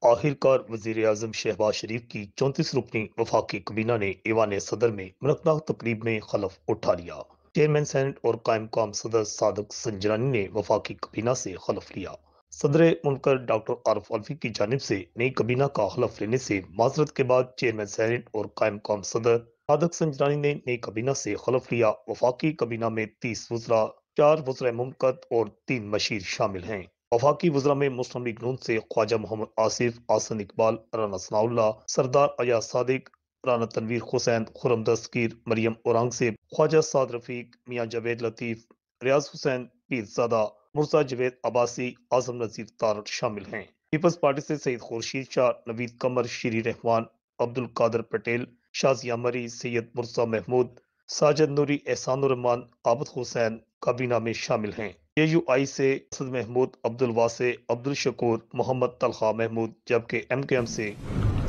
آخر کار وزیر اعظم شہباز شریف کی 34 رکنی وفاقی کابینہ نے ایوان صدر میں منعقدہ تقریب میں حلف اٹھا لیا۔ چیئرمین سینیٹ اور قائم مقام صدر صادق سنجرانی نے وفاقی کابینہ سے حلف لیا۔ صدر مملکت ڈاکٹر عارف الوی کی جانب سے نئی کابینہ کا حلف لینے سے معذرت کے بعد چیئرمین سینیٹ اور قائم مقام صدر صادق سنجرانی نے نئی کابینہ سے حلف لیا۔ وفاقی کابینہ میں 30 وزراء، 4 وزرائے مملکت اور 3 مشیر شامل ہیں۔ وفاقی وزراء میں مسلم لیگ نون سے خواجہ محمد آصف، حسن اقبال، رانا ثناء اللہ، سردار ایاز صادق، رانا تنویر حسین، خرم دستگیر، مریم اورنگزیب، خواجہ سعد رفیق، میاں جاوید لطیف، ریاض حسین پیرزادہ، مرزا جاوید عباسی، اعظم نذیر تارڑ شامل ہیں۔ پیپلز پارٹی سے سید خورشید شاہ، نوید قمر، شیری رحمان، عبد القادر پٹیل، شازیہ مری، سید مرزا محمود، ساجد نوری، احسان الرحمان، عابد حسین کابینہ میں شامل ہیں۔ اے یو آئی سے اسد محمود، عبد الواسع، عبد الشکور، محمد طلحہ محمود، جبکہ ایم کیو ایم سے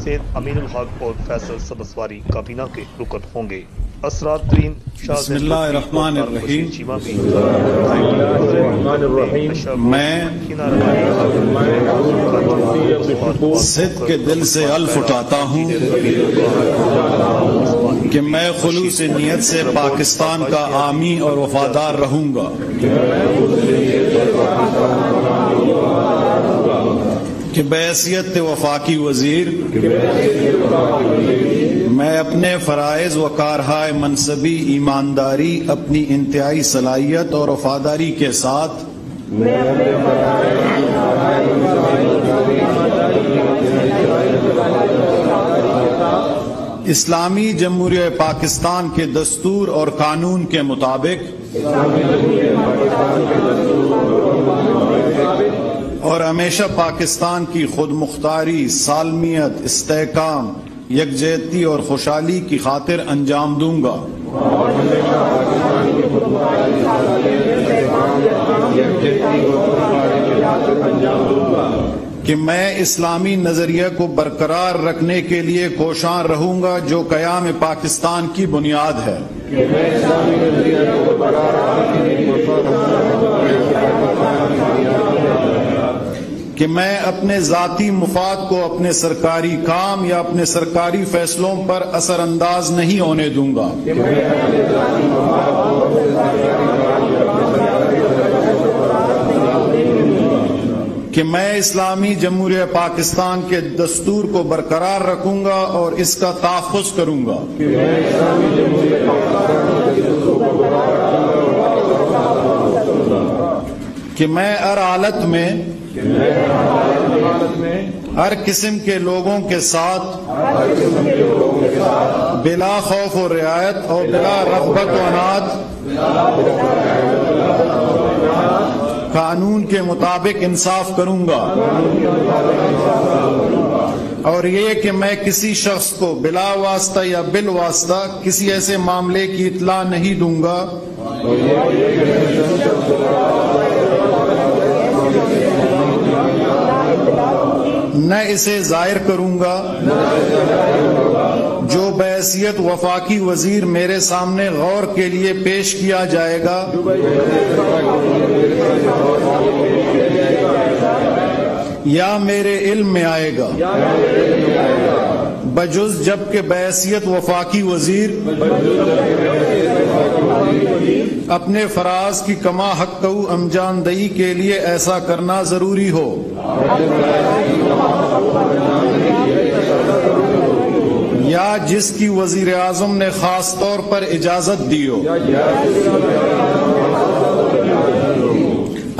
سید امین الحق اور فیصل سبزواری کابینہ کے رکن ہوں گے۔ اسرار ترین بسم اللہ الرحمن الرحیم۔ میں صدق کے دل سے الف اٹھاتا ہوں کہ میں خلوص نیت سے پاکستان کا حامی اور وفادار رہوں گا، کہ بحیثیت وفاقی وزیر میں اپنے فرائض و کارہائے منصبی ایمانداری، اپنی انتہائی صلاحیت اور وفاداری کے ساتھ اسلامی جمہوریہ پاکستان کے دستور اور قانون کے مطابق اور ہمیشہ پاکستان کی خود مختاری، سالمیت، استحکام، یکجہتی اور خوشحالی کی خاطر انجام دوں گا، کہ میں اسلامی نظریہ کو برقرار رکھنے کے لیے کوشاں رہوں گا جو قیام پاکستان کی بنیاد ہے، کہ میں اپنے ذاتی مفاد کو اپنے سرکاری کام یا اپنے سرکاری فیصلوں پر اثر انداز نہیں ہونے دوں گا، کہ میں اسلامی جمہوریہ پاکستان کے دستور کو برقرار رکھوں گا اور اس کا تحفظ کروں گا، کہ میں ہر حالت میں ہر قسم کے لوگوں کے ساتھ بلا خوف و رعایت اور بلا رغبت و عناد قانون کے مطابق انصاف کروں گا، اور یہ کہ میں کسی شخص کو بلا واسطہ یا بالواسطہ کسی ایسے معاملے کی اطلاع نہیں دوں گا نہ اسے ظاہر کروں گا جو بحیثیت وفاقی وزیر میرے سامنے غور کے لیے پیش کیا جائے گا یا میرے علم میں آئے گا، بجز جبکہ بحیثیت وفاقی وزیر اپنے فراز کی کما حق انجام دہی کے لیے ایسا کرنا ضروری ہو، یا جس کی وزیر اعظم نے خاص طور پر اجازت دی ہو۔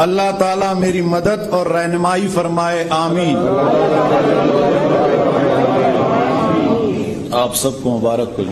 اللہ تعالیٰ میری مدد اور رہنمائی فرمائے، آمین۔ آپ سب کو مبارک ہو۔